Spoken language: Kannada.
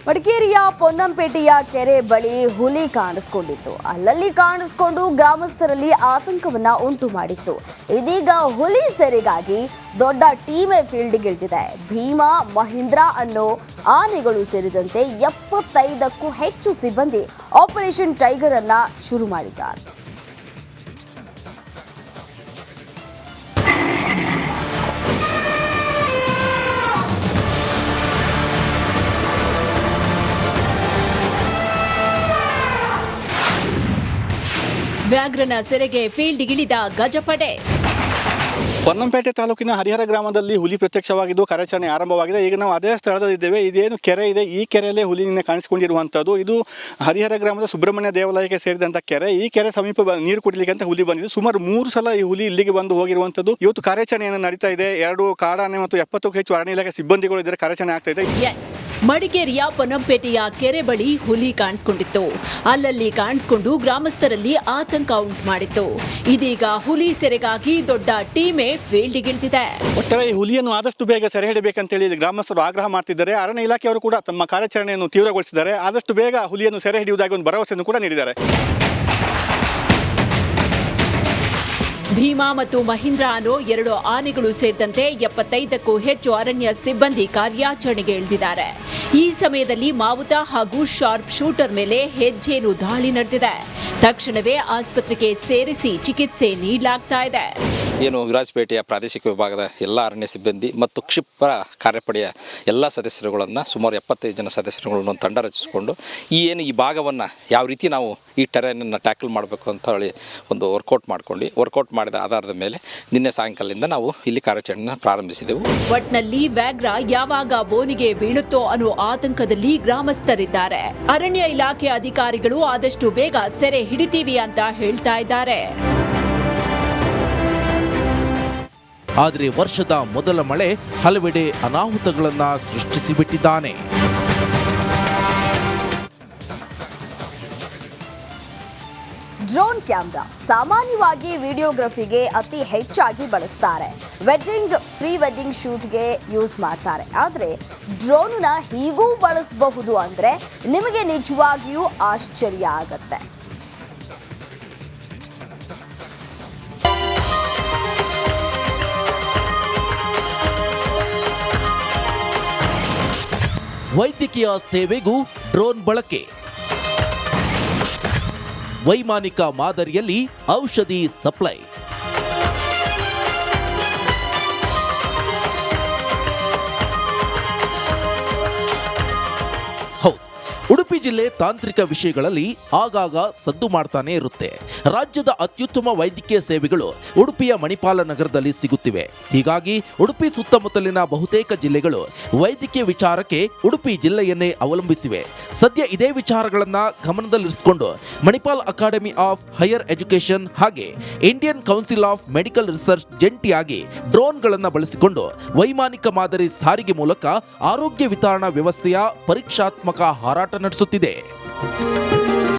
ಮಡಿಕೇರಿಯ ಪೊನ್ನಂಪೇಟೆಯ ಕೆರೆ ಬಳಿ ಹುಲಿ ಕಾಣಿಸಿಕೊಂಡಿತ್ತು. ಅಲ್ಲಲ್ಲಿ ಕಾಣಿಸಿಕೊಂಡು ಗ್ರಾಮಸ್ಥರಲ್ಲಿ ಆತಂಕವನ್ನ ಉಂಟು ಮಾಡಿತ್ತು. ಇದೀಗ ಹುಲಿ ಸೆರೆಗಾಗಿ ದೊಡ್ಡ ಟೀಮೇ ಫೀಲ್ಡ್ಗಿಳಿದಿದೆ. ಭೀಮಾ, ಮಹೀಂದ್ರ ಅನ್ನೋ ಆನೆಗಳು ಸೇರಿದಂತೆ 75ಕ್ಕೂ ಹೆಚ್ಚು ಸಿಬ್ಬಂದಿ ಆಪರೇಷನ್ ಟೈಗರ್ ಅನ್ನ ಶುರು ಮಾಡಿದ್ದಾರೆ. ವ್ಯಾಘ್ರನ ಸೆರೆಗೆ ಫೀಲ್ಡ್ಗಿಳಿದ ಗಜಪಡೆ. ಪೊನ್ನಂಪೇಟೆ ತಾಲೂಕಿನ ಹರಿಹರ ಗ್ರಾಮದಲ್ಲಿ ಹುಲಿ ಪ್ರತ್ಯಕ್ಷವಾಗಿದ್ದು ಕಾರ್ಯಾಚರಣೆ ಆರಂಭವಾಗಿದೆ. ಈಗ ನಾವು ಅದೇ ಸ್ಥಳದಲ್ಲಿದ್ದೇವೆ. ಇದೇನು ಕೆರೆ ಇದೆ, ಈ ಕೆರೆಯಲ್ಲೇ ಹುಲಿ ನಿನ್ನೆ ಕಾಣಿಸಿಕೊಂಡಿರುವಂಥದ್ದು. ಇದು ಹರಿಹರ ಗ್ರಾಮದ ಸುಬ್ರಹ್ಮಣ್ಯ ದೇವಾಲಯಕ್ಕೆ ಸೇರಿದಂಥ ಕೆರೆ. ಈ ಕೆರೆ ಸಮೀಪ ನೀರು ಕುಡಿಲಿಕ್ಕೆ ಅಂತ ಹುಲಿ ಬಂದಿದ್ದು. ಸುಮಾರು 3 ಸಲ ಈ ಹುಲಿ ಇಲ್ಲಿಗೆ ಬಂದು ಹೋಗಿರುವಂಥದ್ದು. ಇವತ್ತು ಕಾರ್ಯಾಚರಣೆಯನ್ನು ನಡೀತಾ ಇದೆ. 2 ಕಾಡಾನೆ ಮತ್ತು 70ಕ್ಕೂ ಹೆಚ್ಚು ಅರಣ್ಯ ಇಲಾಖೆ ಸಿಬ್ಬಂದಿಗಳು ಇದ್ದಾರೆ. ಕಾರ್ಯಾಚರಣೆ ಆಗ್ತಾ ಇದೆ. ಮಡಿಕೇರಿಯ ಪೊನ್ನಂಪೇಟೆಯ ಕೆರೆ ಬಳಿ ಹುಲಿ ಕಾಣಿಸಿಕೊಂಡಿತ್ತು. ಅಲ್ಲಲ್ಲಿ ಕಾಣಿಸಿಕೊಂಡು ಗ್ರಾಮಸ್ಥರಲ್ಲಿ ಆತಂಕ ಉಂಟು ಮಾಡಿತ್ತು. ಇದೀಗ ಹುಲಿ ಸೆರೆಗಾಗಿ ದೊಡ್ಡ ಟೀಮೇ ಫೀಲ್ಡ್ಗಿಳಿದಿದೆ. ಒಟ್ಟಾರೆ ಈ ಹುಲಿಯನ್ನು ಆದಷ್ಟು ಬೇಗ ಸೆರೆ ಹಿಡಿಯಬೇಕಂತೇಳಿ ಗ್ರಾಮಸ್ಥರು ಆಗ್ರಹ ಮಾಡ್ತಿದ್ದಾರೆ. ಅರಣ್ಯ ಇಲಾಖೆಯವರು ಕೂಡ ತಮ್ಮ ಕಾರ್ಯಾಚರಣೆಯನ್ನು ತೀವ್ರಗೊಳಿಸಿದ್ದಾರೆ. ಆದಷ್ಟು ಬೇಗ ಹುಲಿಯನ್ನು ಸೆರೆ ಹಿಡಿಯುವುದಾಗಿ ಒಂದು ಭರವಸೆಯನ್ನು ಕೂಡ ನೀಡಿದ್ದಾರೆ. ಭೀಮಾ ಮತ್ತು ಮಹೀಂದ್ರ ಅನ್ನೋ 2 ಆನೆಗಳು ಸೇರಿದಂತೆ 75ಕ್ಕೂ ಹೆಚ್ಚು ಅರಣ್ಯ ಸಿಬ್ಬಂದಿ ಕಾರ್ಯಾಚರಣೆಗೆ ಇಳಿದಿದ್ದಾರೆ. ಈ ಸಮಯದಲ್ಲಿ ಮಾವುತ ಹಾಗೂ ಶಾರ್ಪ್ ಶೂಟರ್ ಮೇಲೆ ಹೆಜ್ಜೇನು ದಾಳಿ ನಡೆದಿದೆ. ತಕ್ಷಣವೇ ಆಸ್ಪತ್ರೆಗೆ ಸೇರಿಸಿ ಚಿಕಿತ್ಸೆ ನೀಡಲಾಗ್ತಾ ಇದೆ. ಏನು ವಿರಾಜಪೇಟೆಯ ಪ್ರಾದೇಶಿಕ ವಿಭಾಗದ ಎಲ್ಲ ಅರಣ್ಯ ಸಿಬ್ಬಂದಿ ಮತ್ತು ಕ್ಷಿಪ್ರ ಕಾರ್ಯಪಡೆಯ ಎಲ್ಲ ಸದಸ್ಯರುಗಳನ್ನು ಸುಮಾರು 75 ಜನ ಸದಸ್ಯರುಗಳನ್ನು ತಂಡ ರಚಿಸಿಕೊಂಡು ಈ ಭಾಗವನ್ನು ಯಾವ ರೀತಿ ನಾವು ಈ ಟೆರೈನನ್ನು ಟ್ಯಾಕಲ್ ಮಾಡಬೇಕು ಅಂತ ಹೇಳಿ ಒಂದು ವರ್ಕೌಟ್ ಮಾಡಿದ ಆಧಾರದ ಮೇಲೆ ನಿನ್ನೆ ಸಾಯಂಕಾಲದಿಂದ ನಾವು ಇಲ್ಲಿ ಕಾರ್ಯಾಚರಣೆಯನ್ನು ಪ್ರಾರಂಭಿಸಿದೆವು. ಒಟ್ನಲ್ಲಿ ವ್ಯಾಘ್ರ ಯಾವಾಗ ಬೋನಿಗೆ ಬೀಳುತ್ತೋ ಅನ್ನೋ ಆತಂಕದಲ್ಲಿ ಗ್ರಾಮಸ್ಥರಿದ್ದಾರೆ. ಅರಣ್ಯ ಇಲಾಖೆ ಅಧಿಕಾರಿಗಳು ಆದಷ್ಟು ಬೇಗ ಸೆರೆ ಹಿಡಿತೀವಿ ಅಂತ ಹೇಳ್ತಾ ಇದ್ದಾರೆ. ಆದರೆ ವರ್ಷದ ಮೊದಲ ಮಳೆ ಹಲವೆಡೆ ಅನಾಹುತಗಳನ್ನು ಸೃಷ್ಟಿಸಿಬಿಟ್ಟಿದ್ದಾನೆ. ಡ್ರೋನ್ ಕ್ಯಾಮೆರಾ ಸಾಮಾನ್ಯವಾಗಿ ವಿಡಿಯೋಗ್ರಫಿಗೆ ಅತಿ ಹೆಚ್ಚಾಗಿ ಬಳಸ್ತಾರೆ. ಪ್ರೀ ವೆಡ್ಡಿಂಗ್ ಶೂಟ್ಗೆ ಯೂಸ್ ಮಾಡ್ತಾರೆ. ಆದರೆ ಡ್ರೋನ್ನ ಹೀಗೂ ಬಳಸಬಹುದು ಅಂದ್ರೆ ನಿಮಗೆ ನಿಜವಾಗಿಯೂ ಆಶ್ಚರ್ಯ ಆಗತ್ತೆ. ವೈದ್ಯಕೀಯ ಸೇವೆಗೂ ಡ್ರೋನ್ ಬಳಕೆ. ವೈಮಾನಿಕ ಮಾದರಿಯಲ್ಲಿ ಔಷಧಿ ಸಪ್ಲೈ. ಹೌದು, ಉಡುಪಿ ಜಿಲ್ಲೆ ತಾಂತ್ರಿಕ ವಿಷಯಗಳಲ್ಲಿ ಆಗಾಗ ಸದ್ದು ಮಾಡ್ತಾನೆ ಇರುತ್ತೆ. ರಾಜ್ಯದ ಅತ್ಯುತ್ತಮ ವೈದ್ಯಕೀಯ ಸೇವೆಗಳು ಉಡುಪಿಯ ಮಣಿಪಾಲ ನಗರದಲ್ಲಿ ಸಿಗುತ್ತಿವೆ. ಹೀಗಾಗಿ ಉಡುಪಿ ಸುತ್ತಮುತ್ತಲಿನ ಬಹುತೇಕ ಜಿಲ್ಲೆಗಳು ವೈದ್ಯಕೀಯ ವಿಚಾರಕ್ಕೆ ಉಡುಪಿ ಜಿಲ್ಲೆಯನ್ನೇ ಅವಲಂಬಿಸಿವೆ. ಸದ್ಯ ಇದೇ ವಿಚಾರಗಳನ್ನ ಗಮನದಲ್ಲಿರಿಸಿಕೊಂಡು Manipal Academy of Higher Education ಹಾಗೆ Indian Council of Medical Research ಜಂಟಿಯಾಗಿ ಡ್ರೋನ್ಗಳನ್ನು ಬಳಸಿಕೊಂಡು ವೈಮಾನಿಕ ಮಾದರಿ ಸಾರಿಗೆ ಮೂಲಕ ಆರೋಗ್ಯ ವಿತರಣಾ ವ್ಯವಸ್ಥೆಯ ಪರೀಕ್ಷಾತ್ಮಕ ಹಾರಾಟ ನಡೆಸುತ್ತಿದೆ.